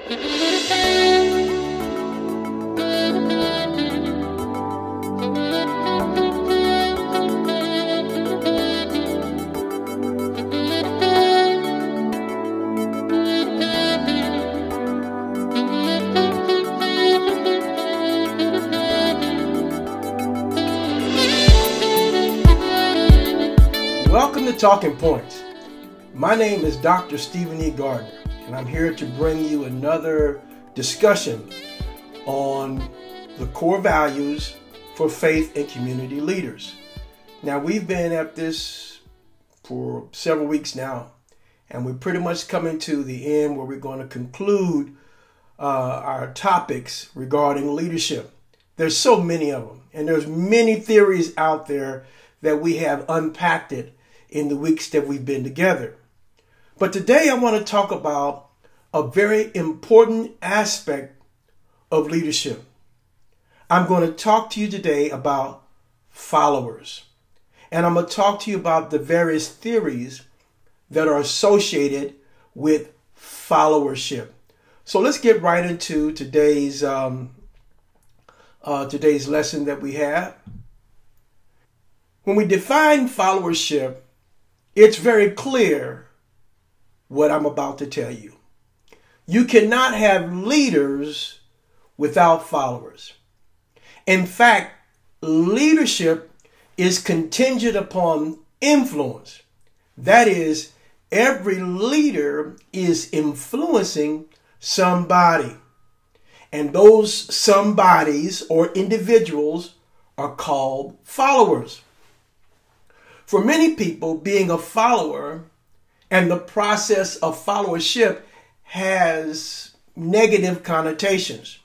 Welcome to Talking Points. My name is Dr. Stephen E. Gardner, and I'm here to bring you another discussion on the core values for faith and community leaders. Now, we've been at this for several weeks now, and we're pretty much coming to the end where we're going to conclude our topics regarding leadership. There's so many of them, and there's many theories out there that we have unpacked it in the weeks that we've been together. But today I want to talk about a very important aspect of leadership. I'm going to talk to you today about followers. And I'm going to talk to you about the various theories that are associated with followership. So let's get right into today's lesson that we have. When we define followership, it's very clear what I'm about to tell you. You cannot have leaders without followers. In fact, leadership is contingent upon influence. That is, every leader is influencing somebody. And those somebodies or individuals are called followers. For many people, being a follower and the process of followership has negative connotations.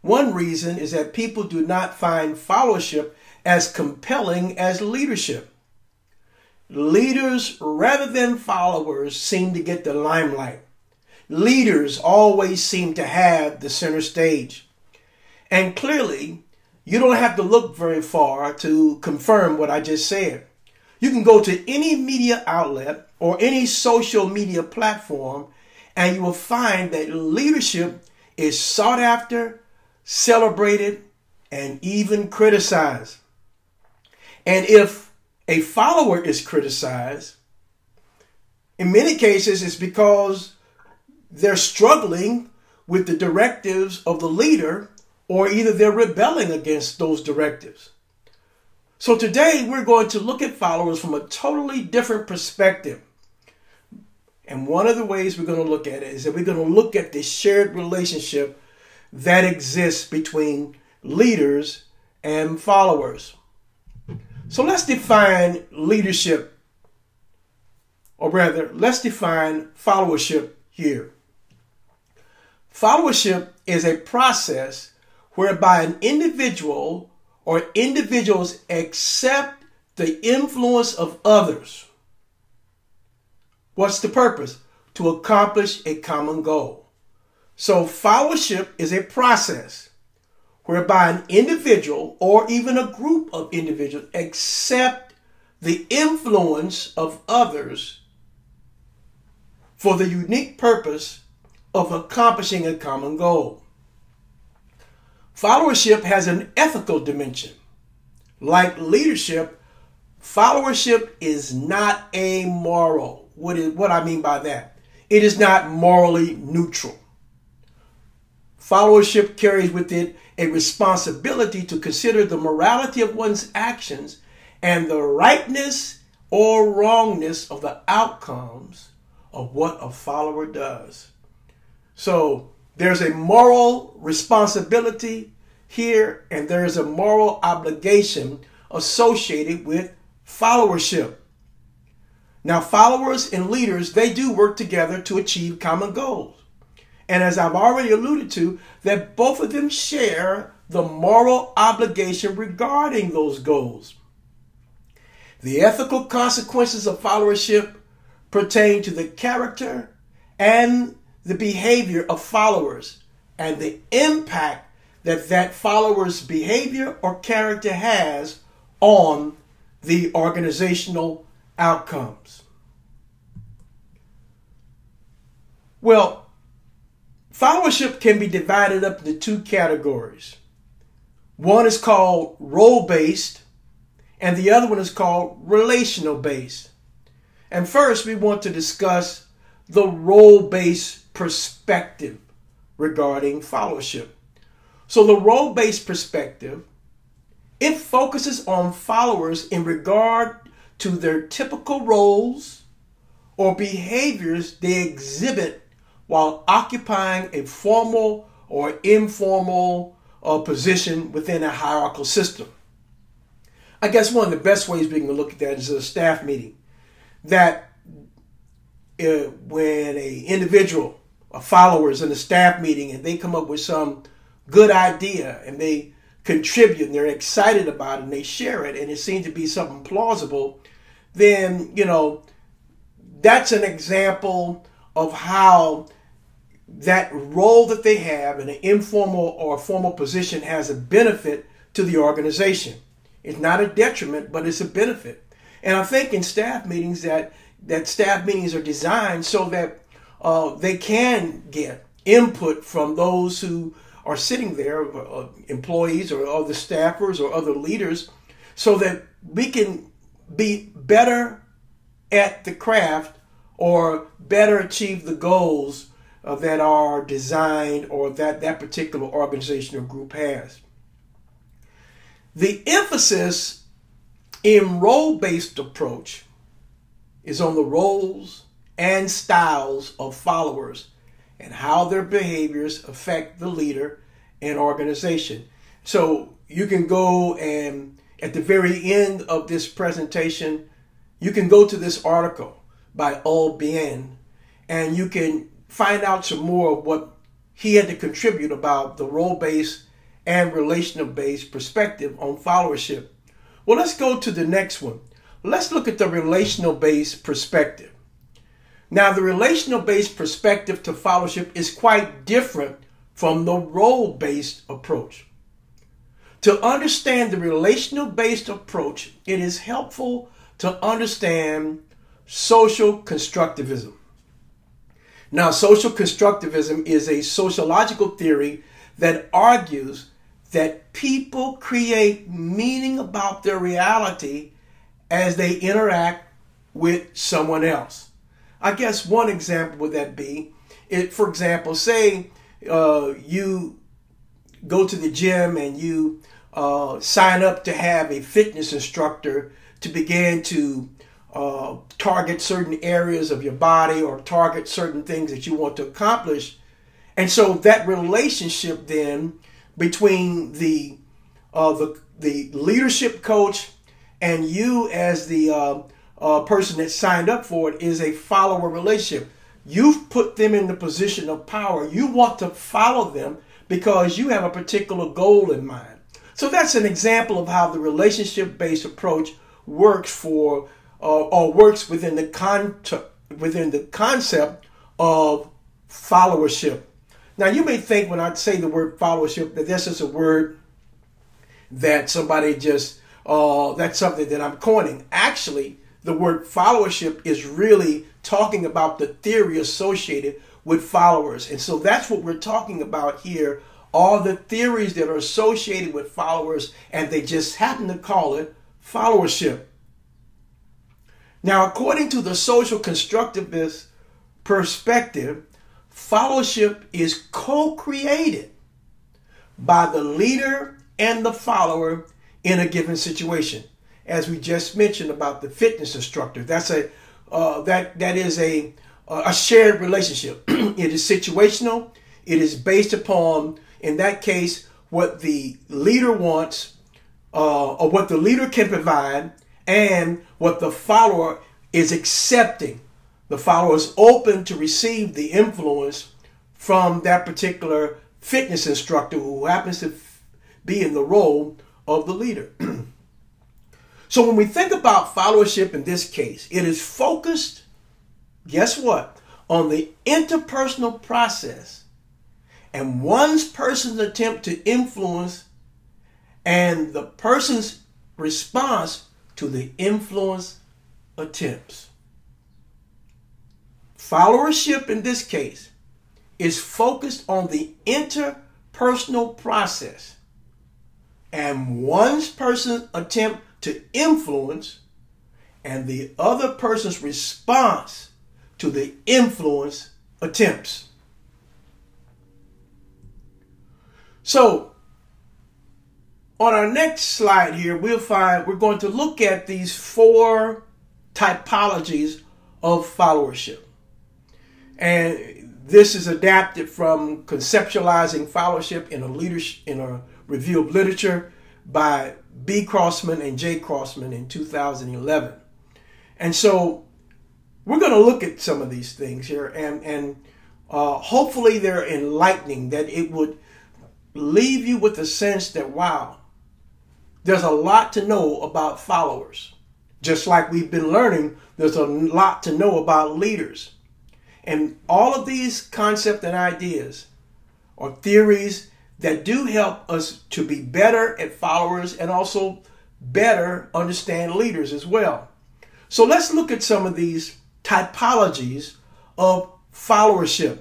One reason is that people do not find followership as compelling as leadership. Leaders, rather than followers, seem to get the limelight. Leaders always seem to have the center stage. And clearly, you don't have to look very far to confirm what I just said. You can go to any media outlet or any social media platform, and you will find that leadership is sought after, celebrated, and even criticized. And if a follower is criticized, in many cases it's because they're struggling with the directives of the leader, or either they're rebelling against those directives. So today we're going to look at followers from a totally different perspective. And one of the ways we're going to look at it is that we're going to look at the shared relationship that exists between leaders and followers. So let's define leadership, or rather, let's define followership here. Followership is a process whereby an individual or individuals accept the influence of others. What's the purpose? To accomplish a common goal. So followership is a process whereby an individual or even a group of individuals accept the influence of others for the unique purpose of accomplishing a common goal. Followership has an ethical dimension. Like leadership, followership is not amoral. What I mean by that? It is not morally neutral. Followership carries with it a responsibility to consider the morality of one's actions and the rightness or wrongness of the outcomes of what a follower does. So there's a moral responsibility here, and there's a moral obligation associated with followership. Now, followers and leaders, they do work together to achieve common goals. And as I've already alluded to, that both of them share the moral obligation regarding those goals. The ethical consequences of followership pertain to the character and the behavior of followers and the impact that follower's behavior or character has on the organizational outcomes. Well, Followership can be divided up into two categories. One is called role-based, and the other one is called relational-based. And first, we want to discuss the role-based perspective regarding followership. So the role-based perspective, it focuses on followers in regard to their typical roles or behaviors they exhibit while occupying a formal or informal position within a hierarchical system. I guess one of the best ways we can look at that is a staff meeting. That when an individual, a follower is in a staff meeting and they come up with some good idea and they contribute and they're excited about it and they share it and it seems to be something plausible, then, that's an example of how that role that they have in an informal or formal position has a benefit to the organization. It's not a detriment, but it's a benefit. And I think in staff meetings that staff meetings are designed so that they can get input from those who are sitting there, employees or other staffers or other leaders, so that we can be better at the craft or better achieve the goals that are designed or that particular organization or group has. The emphasis in role-based approach is on the roles and styles of followers and how their behaviors affect the leader and organization. So you can go and at the very end of this presentation, you can go to this article by Bien and you can find out some more of what he had to contribute about the role-based and relational-based perspective on followership. Well, let's go to the next one. Let's look at the relational-based perspective. Now, the relational-based perspective to followership is quite different from the role-based approach. To understand the relational-based approach, it is helpful to understand social constructivism. Now, social constructivism is a sociological theory that argues that people create meaning about their reality as they interact with someone else. I guess one example would that be, for example, say you go to the gym and you sign up to have a fitness instructor to begin to target certain areas of your body or target certain things that you want to accomplish. And so that relationship then between the leadership coach and you as the person that signed up for it is a follower relationship. You've put them in the position of power. You want to follow them because you have a particular goal in mind. So that's an example of how the relationship-based approach works works within the concept of followership. Now, you may think when I say the word followership that this is a word that somebody just, that's something that I'm coining. Actually, the word followership is really talking about the theory associated with followers. And so that's what we're talking about here, all the theories that are associated with followers, and they just happen to call it followership. Now, according to the social constructivist perspective, followership is co-created by the leader and the follower in a given situation. As we just mentioned about the fitness instructor, that's that is a shared relationship. It is situational. It is based upon, in that case, what the leader wants or what the leader can provide and what the follower is accepting. The follower is open to receive the influence from that particular fitness instructor who happens to be in the role of the leader. So when we think about followership in this case, it is focused, guess what, on the interpersonal process and person's attempt to influence and the person's response to the influence attempts. Followership in this case is focused on the interpersonal process and one person's attempt to influence and the other person's response to the influence attempts. So, on our next slide here, we're going to look at these 4 typologies of followership. And this is adapted from Conceptualizing Followership in a review of literature by B. Crossman and J. Crossman in 2011. And so we're going to look at some of these things here, and hopefully they're enlightening, that it would leave you with a sense that, wow, there's a lot to know about followers. Just like we've been learning, there's a lot to know about leaders. And all of these concepts and ideas are theories that do help us to be better at followers and also better understand leaders as well. So let's look at some of these typologies of followership.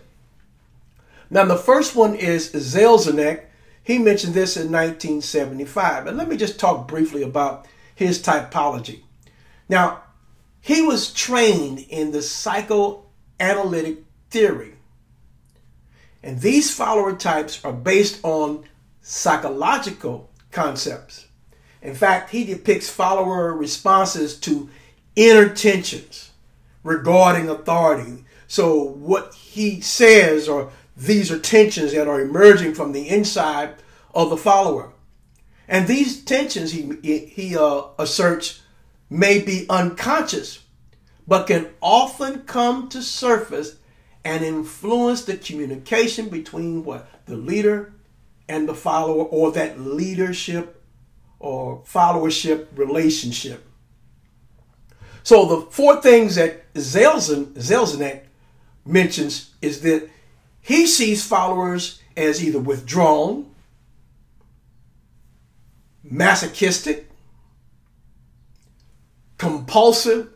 Now, the first one is Zelznick. He mentioned this in 1975. And let me just talk briefly about his typology. Now, he was trained in the psychoanalytic theory. And these follower types are based on psychological concepts. In fact, he depicts follower responses to inner tensions regarding authority. So what he says, or these are tensions that are emerging from the inside of the follower. And these tensions, he asserts, may be unconscious, but can often come to surface and influence the communication between the leader and the follower, or that leadership or followership relationship. So the 4 things that Zelznick mentions is that he sees followers as either withdrawn, masochistic, compulsive,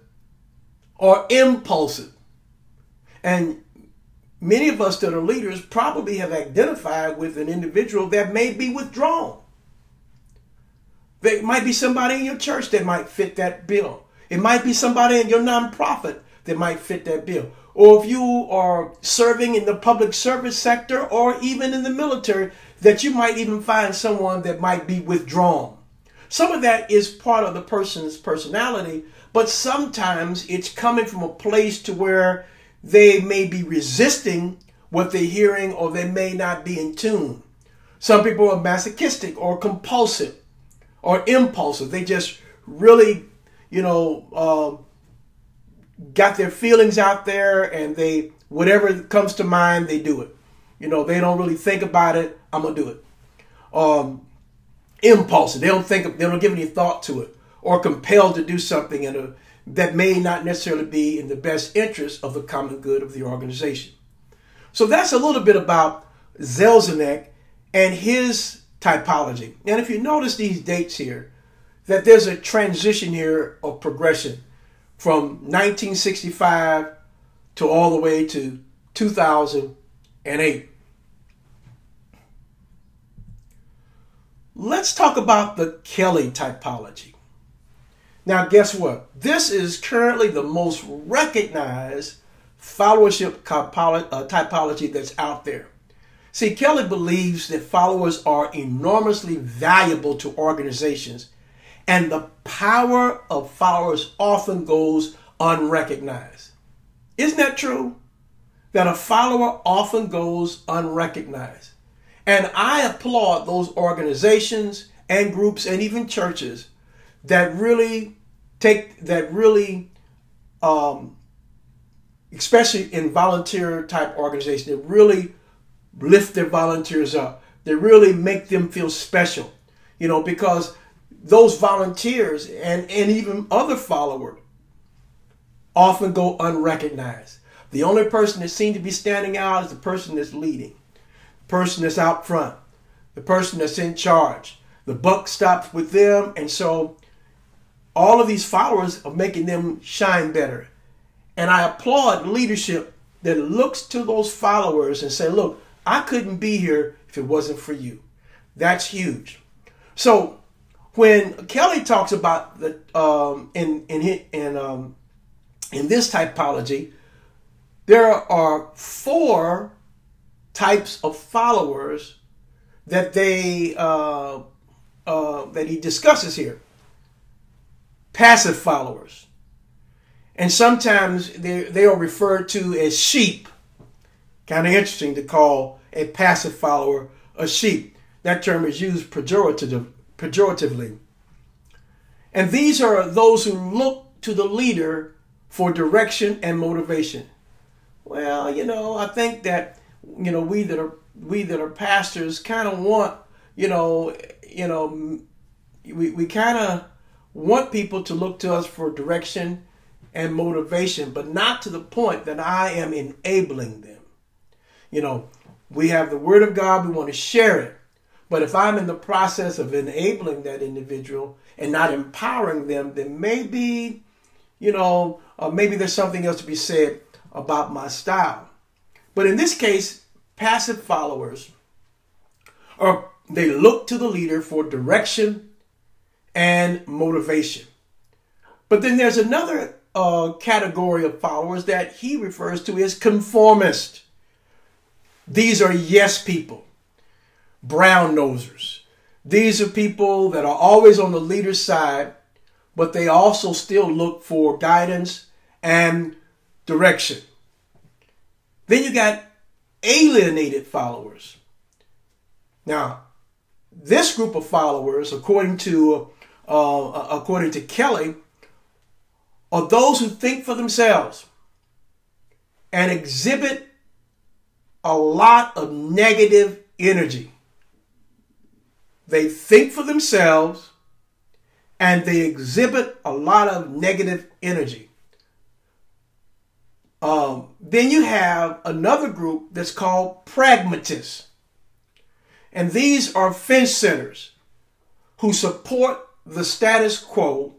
or impulsive. And many of us that are leaders probably have identified with an individual that may be withdrawn. There might be somebody in your church that might fit that bill. It might be somebody in your nonprofit that might fit that bill. Or if you are serving in the public service sector or even in the military, that you might even find someone that might be withdrawn. Some of that is part of the person's personality, but sometimes it's coming from a place to where they may be resisting what they're hearing, or they may not be in tune. Some people are masochistic or compulsive or impulsive. They just really, got their feelings out there, and they, whatever comes to mind, they do it. They don't really think about it. I'm going to do it. Impulsive. They don't give any thought to it, or compelled to do something that may not necessarily be in the best interest of the common good of the organization. So that's a little bit about Zelznick and his typology. And if you notice these dates here, that there's a transition here of progression from 1965 to all the way to 2008. Let's talk about the Kelly typology. Now, guess what? This is currently the most recognized followership typology that's out there. See, Kelly believes that followers are enormously valuable to organizations, and the power of followers often goes unrecognized. Isn't that true? That a follower often goes unrecognized. And I applaud those organizations and groups and even churches that really especially in volunteer type organizations, that really lift their volunteers up. They really make them feel special, because those volunteers and even other followers often go unrecognized. The only person that seems to be standing out is the person that's leading, the person that's out front, the person that's in charge. The buck stops with them, and so all of these followers are making them shine better. And I applaud leadership that looks to those followers and say, look, I couldn't be here if it wasn't for you. That's huge. So when Kelly talks about the in this typology, there are 4 types of followers that that he discusses here. Passive followers, and sometimes they are referred to as sheep. Kind of interesting to call a passive follower a sheep. That term is used pejoratively. And these are those who look to the leader for direction and motivation. Well, I think that we that are pastors kind of want we kind of want people to look to us for direction and motivation, but not to the point that I am enabling them. We have the Word of God, we want to share it. But if I'm in the process of enabling that individual and not empowering them, then maybe, maybe there's something else to be said about my style. But in this case, passive followers they look to the leader for direction and motivation. But then there's another category of followers that he refers to as conformist. These are yes people, brown nosers. These are people that are always on the leader's side, but they also still look for guidance and direction. Then you got alienated followers. Now, this group of followers, according to Kelly, are those who think for themselves and exhibit a lot of negative energy. They think for themselves and they exhibit a lot of negative energy. Then you have another group that's called pragmatists. And these are fence sitters who support the status quo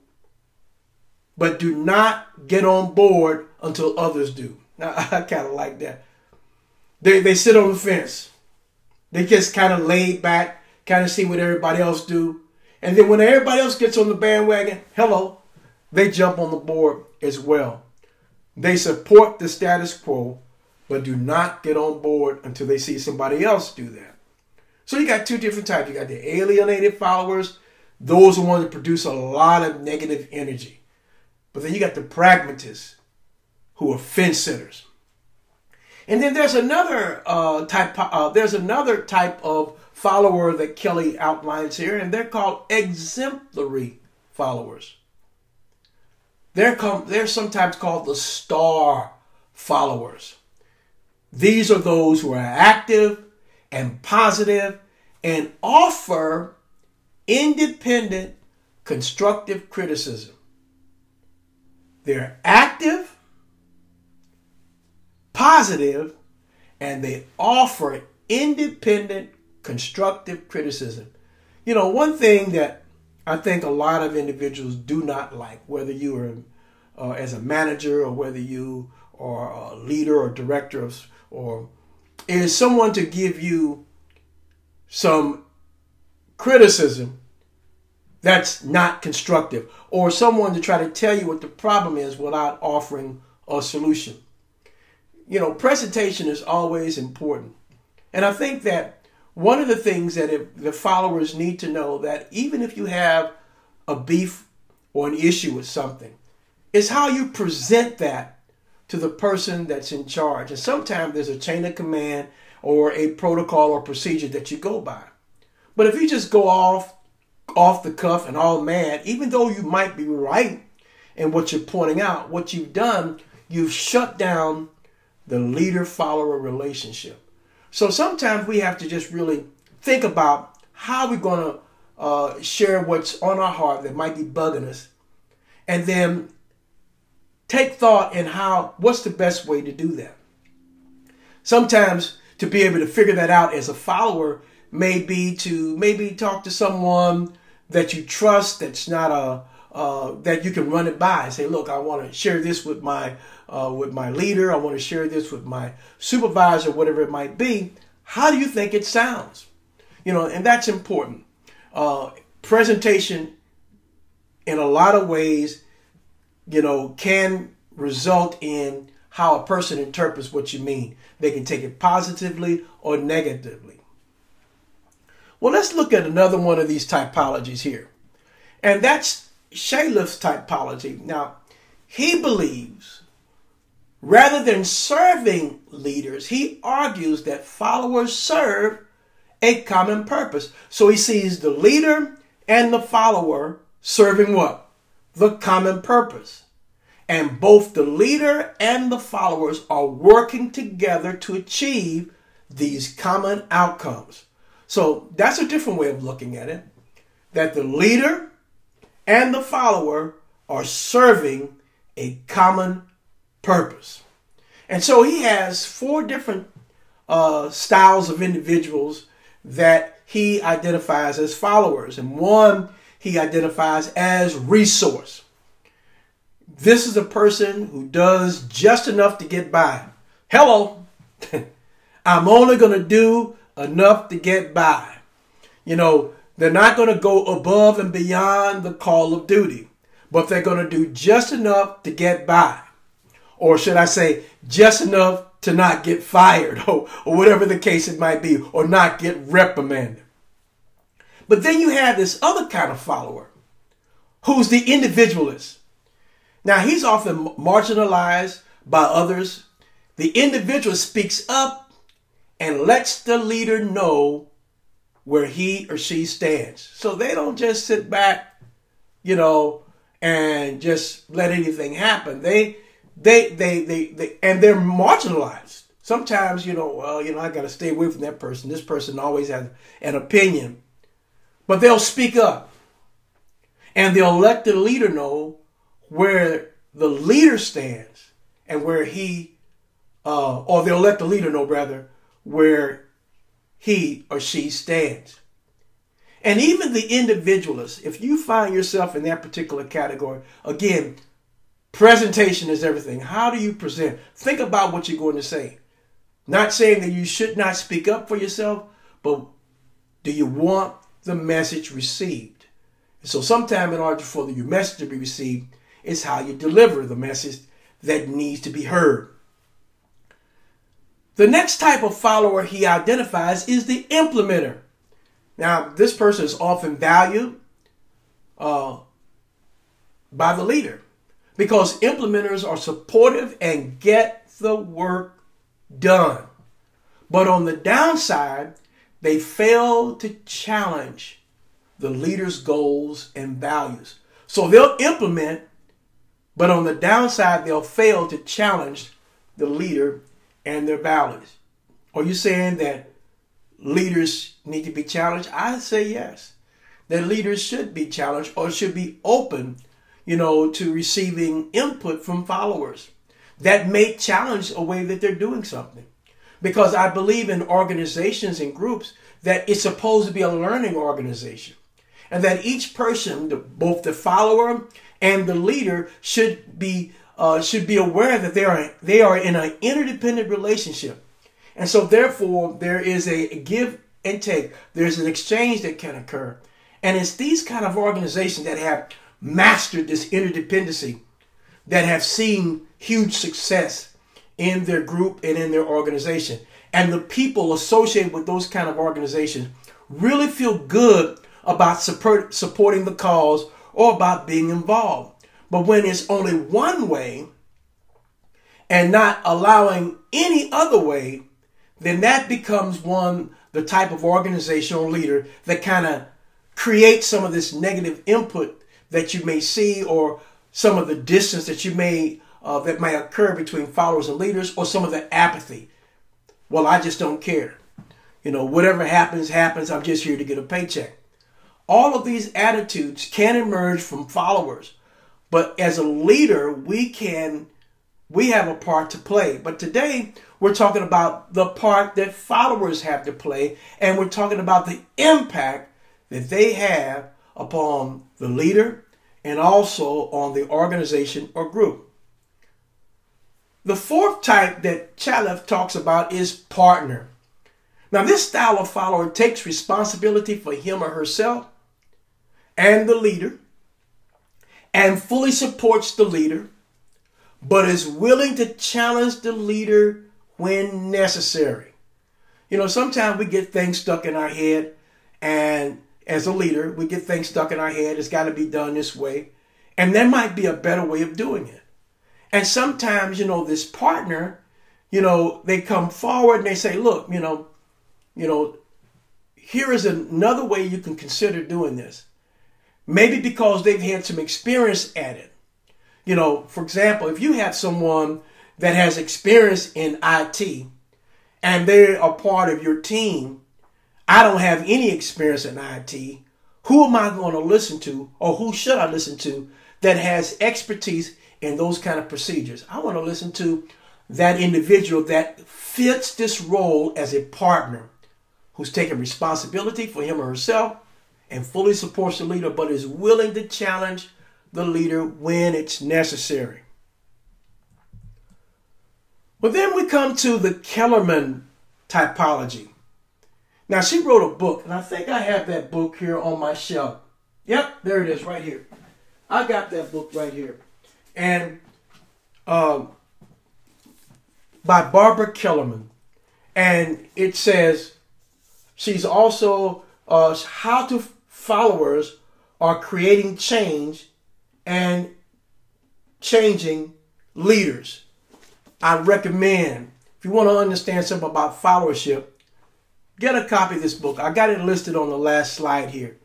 but do not get on board until others do. Now, I kind of like that. They sit on the fence. They just kind of laid back, kind of see what everybody else do. And then when everybody else gets on the bandwagon, they jump on the board as well. They support the status quo, but do not get on board until they see somebody else do that. So you got 2 different types. You got the alienated followers. Those are ones that produce a lot of negative energy. But then you got the pragmatists who are fence sitters. And then there's another type of follower that Kelly outlines here, and they're called exemplary followers. They're sometimes called the star followers. These are those who are active and positive and offer independent, constructive criticism. They're active, positive, and they offer independent, constructive criticism. One thing that I think a lot of individuals do not like, whether you are as a manager or whether you are a leader or director is someone to give you some criticism that's not constructive, or someone to try to tell you what the problem is without offering a solution. Presentation is always important. And I think that one of the things that the followers need to know, that even if you have a beef or an issue with something, is how you present that to the person that's in charge. And sometimes there's a chain of command or a protocol or procedure that you go by. But if you just go off the cuff and all mad, even though you might be right in what you're pointing out, what you've done, you've shut down the leader-follower relationship. So sometimes we have to just really think about how we're going to share what's on our heart that might be bugging us, and then take thought in what's the best way to do that. Sometimes to be able to figure that out as a follower may be to maybe talk to someone that you trust, that's not that you can run it by and say, look, I want to share this with my with my leader. I want to share this with my supervisor, whatever it might be. How do you think it sounds? And that's important. Presentation, in a lot of ways, can result in how a person interprets what you mean. They can take it positively or negatively. Well, let's look at another one of these typologies here. And that's Shaliff's typology. Now, he believes, rather than serving leaders, he argues that followers serve a common purpose. So he sees the leader and the follower serving what? The common purpose. And both the leader and the followers are working together to achieve these common outcomes. So that's a different way of looking at it. That the leader and the follower are serving a common purpose. And so he has 4 different styles of individuals that he identifies as followers. And one he identifies as resource. This is a person who does just enough to get by. Hello. I'm only going to do enough to get by. They're not going to go above and beyond the call of duty, but they're going to do just enough to get by. Or should I say, just enough to not get fired or whatever the case it might be, or not get reprimanded. But then you have this other kind of follower who's the individualist. Now, he's often marginalized by others. The individual speaks up and lets the leader know where he or she stands. So they don't just sit back, and just let anything happen. They and they're marginalized. Sometimes, I got to stay away from that person. This person always has an opinion. But they'll speak up. And they'll let the leader know where the leader stands and where or they'll let the leader know, rather, where he or she stands. And even the individualist, if you find yourself in that particular category, again, presentation is everything. How do you present? Think about what you're going to say. Not saying that you should not speak up for yourself, but do you want the message received? And so sometime in order for your message to be received, it's how you deliver the message that needs to be heard. The next type of follower he identifies is the implementer. Now, this person is often valued by the leader because implementers are supportive and get the work done. But on the downside, they fail to challenge the leader's goals and values. So they'll implement, but on the downside, they'll fail to challenge the leader and their values. Are you saying that leaders need to be challenged? I say yes. That leaders should be challenged or should be open, to receiving input from followers that may challenge a way that they're doing something. Because I believe in organizations and groups that it's supposed to be a learning organization. And that each person, both the follower and the leader, should be aware that they are in an interdependent relationship. And so therefore, there is a give and take. There's an exchange that can occur. And it's these kind of organizations that have mastered this interdependency, that have seen huge success in their group and in their organization. And the people associated with those kind of organizations really feel good about supporting the cause or about being involved. But when it's only one way and not allowing any other way, then that becomes the type of organizational leader that kind of creates some of this negative input that you may see, or some of the distance that that may occur between followers and leaders, or some of the apathy. Well, I just don't care. Whatever happens, happens. I'm just here to get a paycheck. All of these attitudes can emerge from followers. But as a leader, we have a part to play. But today, we're talking about the part that followers have to play. And we're talking about the impact that they have upon the leader and also on the organization or group. The fourth type that Chalef talks about is partner. Now, this style of follower takes responsibility for him or herself and the leader and fully supports the leader, but is willing to challenge the leader when necessary. You know, sometimes we get things stuck in our head, and as a leader, we get things stuck in our head. It's got to be done this way. And there might be a better way of doing it. And sometimes, this partner, they come forward and they say, look, here is another way you can consider doing this. Maybe because they've had some experience at it. For example, if you have someone that has experience in IT and they are part of your team, I don't have any experience in IT. Who am I going to listen to, or who should I listen to that has expertise in those kind of procedures? I want to listen to that individual that fits this role as a partner, who's taking responsibility for him or herself and fully supports the leader, but is willing to challenge the leader when it's necessary. Well, then we come to the Kellerman typology. Now, she wrote a book, and I think I have that book here on my shelf. Yep, there it is right here. I got that book right here. And by Barbara Kellerman. And it says, she's also how to followers are creating change and changing leaders. I recommend, if you want to understand something about followership, get a copy of this book. I got it listed on the last slide here.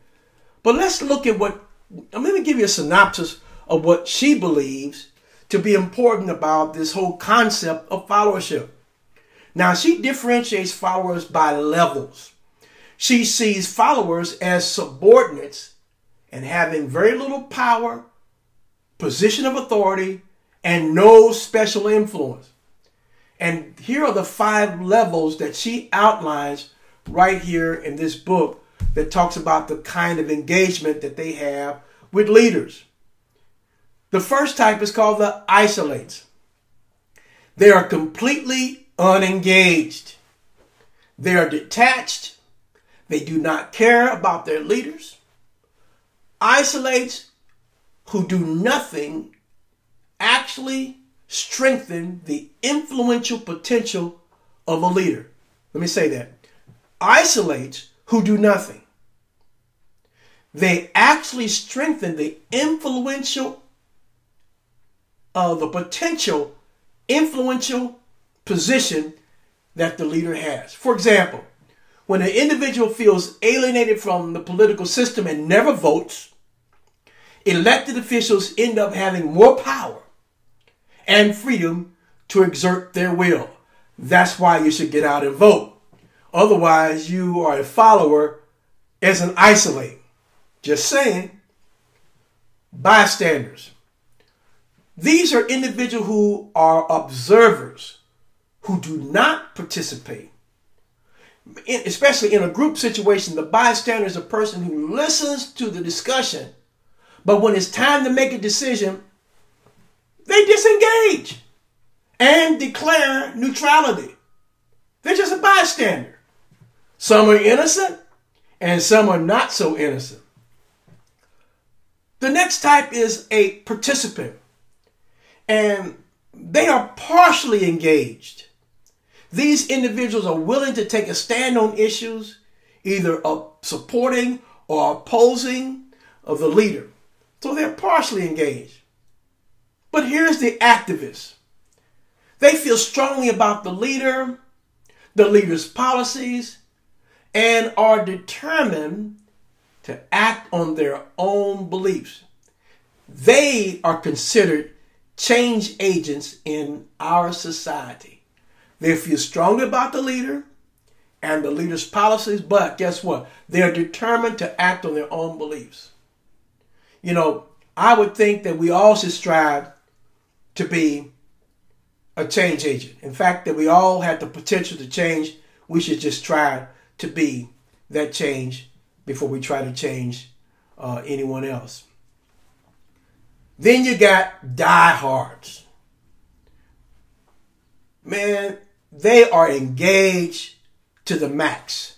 But let's look at I'm going to give you a synopsis of what she believes to be important about this whole concept of followership. Now, she differentiates followers by levels. She sees followers as subordinates and having very little power, position of authority, and no special influence. And here are the 5 levels that she outlines right here in this book that talks about the kind of engagement that they have with leaders. The first type is called the isolates. They are completely unengaged. They are detached. They do not care about their leaders. Isolates who do nothing actually strengthen the influential potential of a leader. Let me say that. Isolates who do nothing. They actually strengthen the potential influential position that the leader has. For example, when an individual feels alienated from the political system and never votes, elected officials end up having more power and freedom to exert their will. That's why you should get out and vote. Otherwise, you are a follower as an isolate. Just saying. Bystanders. These are individuals who are observers, who do not participate. Especially in a group situation, the bystander is a person who listens to the discussion, but when it's time to make a decision, they disengage and declare neutrality. They're just a bystander. Some are innocent and some are not so innocent. The next type is a participant, and they are partially engaged. These individuals are willing to take a stand on issues, either supporting or opposing of the leader. So they're partially engaged. But here's the activists. They feel strongly about the leader's policies, and are determined to act on their own beliefs. They are considered change agents in our society. They feel strongly about the leader and the leader's policies, but guess what? They are determined to act on their own beliefs. I would think that we all should strive to be a change agent. In fact, that we all have the potential to change. We should just try to be that change before we try to change anyone else. Then you got diehards. man, they are engaged to the max.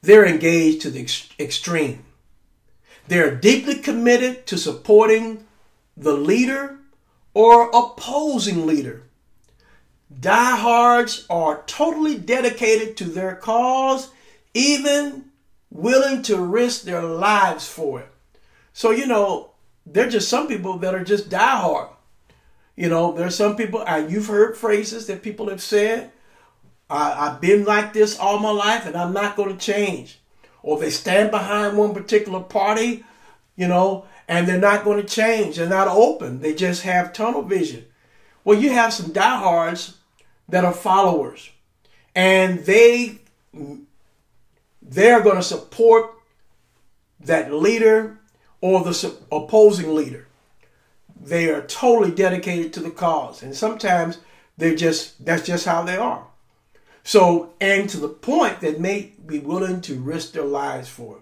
They're engaged to the extreme. They're deeply committed to supporting the leader or opposing leader. Diehards are totally dedicated to their cause, even willing to risk their lives for it. So, there are just some people that are just diehard. There's some people, and you've heard phrases that people have said, I've been like this all my life and I'm not going to change. Or they stand behind one particular party, and they're not going to change. They're not open. They just have tunnel vision. Well, you have some diehards that are followers, and they're going to support that leader or the opposing leader. They are totally dedicated to the cause, and sometimes that's just how they are. So, and to the point that may be willing to risk their lives for it.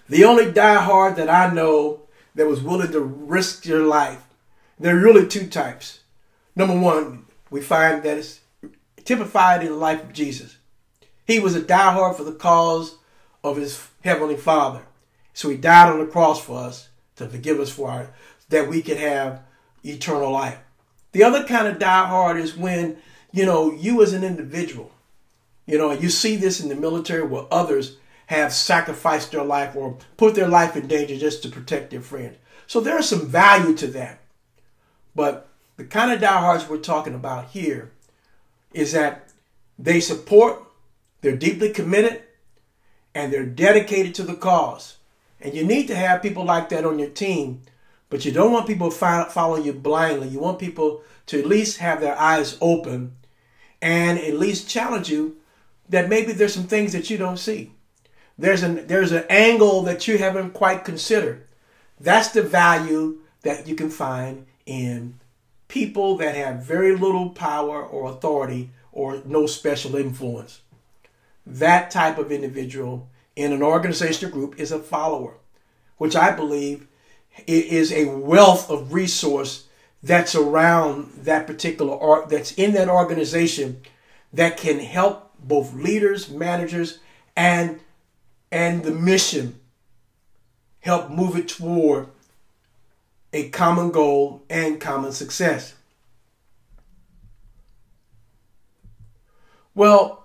The only diehard that I know that was willing to risk their life, there are really two types. Number one, we find that it's typified in the life of Jesus. He was a diehard for the cause of his heavenly Father. So he died on the cross for us to forgive us that we could have eternal life. The other kind of diehard is when, you as an individual, and you see this in the military where others have sacrificed their life or put their life in danger just to protect their friends. So there's some value to that. But the kind of diehards we're talking about here is that they support, they're deeply committed, and they're dedicated to the cause. And you need to have people like that on your team, but you don't want people following you blindly. You want people to at least have their eyes open and at least challenge you that maybe there's some things that you don't see. There's an angle that you haven't quite considered. That's the value that you can find in people that have very little power or authority or no special influence. That type of individual in an organization or group is a follower, which I believe is a wealth of resource that's around that particular that's in that organization that can help both leaders, managers, and the mission help move it toward a common goal and common success. Well,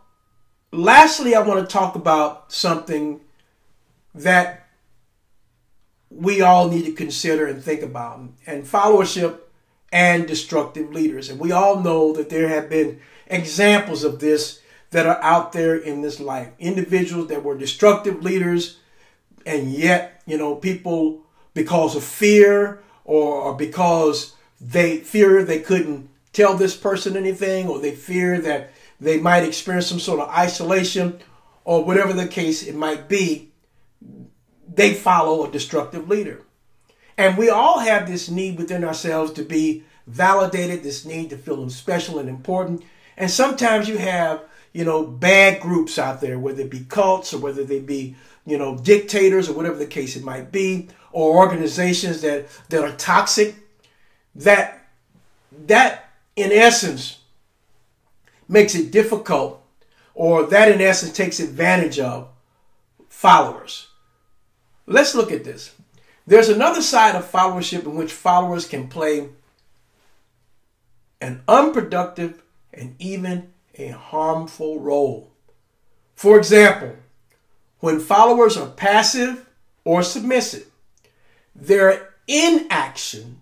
lastly, I want to talk about something that we all need to consider and think about, and followership and destructive leaders. And we all know that there have been examples of this that are out there in this life. Individuals that were destructive leaders, and yet, people, because of fear or because they fear they couldn't tell this person anything, or they fear that they might experience some sort of isolation, or whatever the case it might be, they follow a destructive leader. And we all have this need within ourselves to be validated, this need to feel special and important. And sometimes you have, bad groups out there, whether it be cults or whether they be, dictators or whatever the case it might be, or organizations that are toxic, that in essence makes it difficult, or that in essence takes advantage of followers. Let's look at this. There's another side of followership in which followers can play an unproductive and even a harmful role. For example, when followers are passive or submissive, their inaction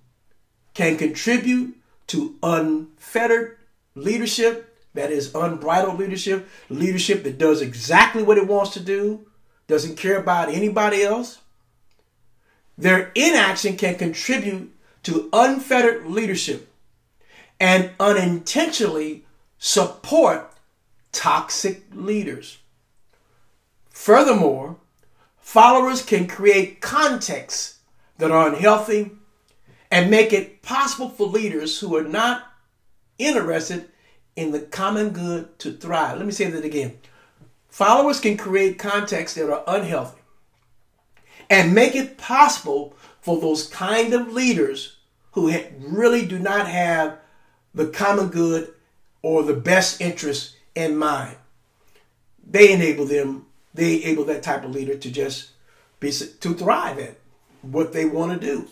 can contribute to unfettered leadership, that is unbridled leadership, leadership that does exactly what it wants to do, doesn't care about anybody else. Their inaction can contribute to unfettered leadership and unintentionally support toxic leaders. Furthermore, followers can create contexts that are unhealthy and make it possible for leaders who are not interested in the common good to thrive. Let me say that again. Followers can create contexts that are unhealthy and make it possible for those kind of leaders who really do not have the common good or the best interest in mind. They enable that type of leader to thrive at what they want to do.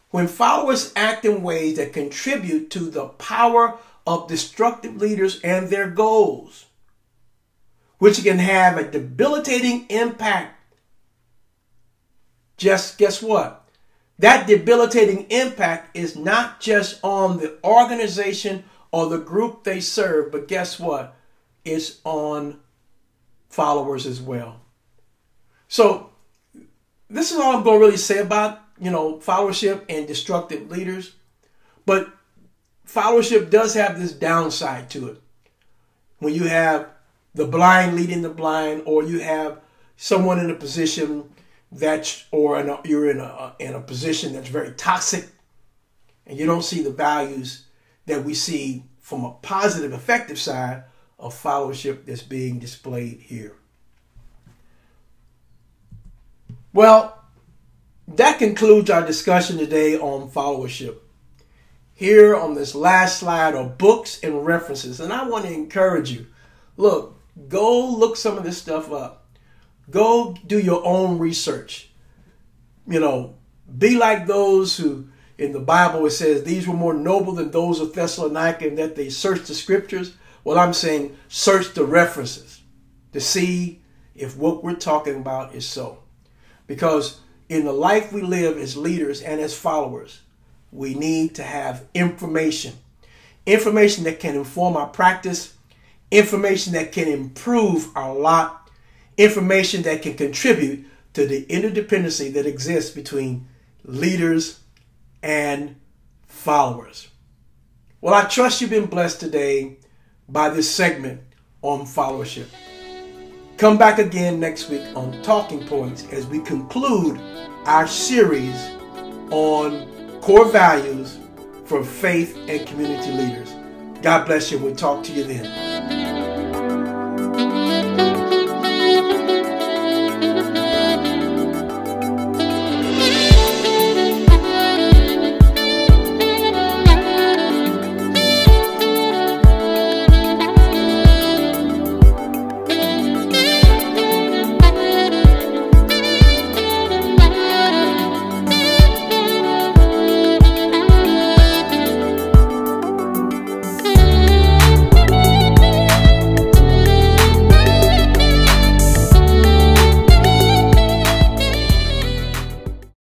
When followers act in ways that contribute to the power of destructive leaders and their goals, which can have a debilitating impact, just guess what? That debilitating impact is not just on the organization or the group they serve, but guess what? It's on followers as well. So this is all I'm going to really say about, followership and destructive leaders. But followership does have this downside to it. When you have the blind leading the blind, or you have someone in a position you're in a position that's very toxic, and you don't see the values that we see from a positive, effective side of followership that's being displayed here. Well, that concludes our discussion today on followership. Here on this last slide are books and references, and I want to encourage you. Look, go look some of this stuff up. Go do your own research. Be like those who, in the Bible, it says these were more noble than those of Thessalonica, and that they searched the scriptures. Well, I'm saying search the references to see if what we're talking about is so. Because in the life we live as leaders and as followers, we need to have information. Information that can inform our practice. Information that can improve our lot. Information that can contribute to the interdependency that exists between leaders and followers. Well, I trust you've been blessed today by this segment on followership. Come back again next week on Talking Points as we conclude our series on core values for faith and community leaders. God bless you. We'll talk to you then.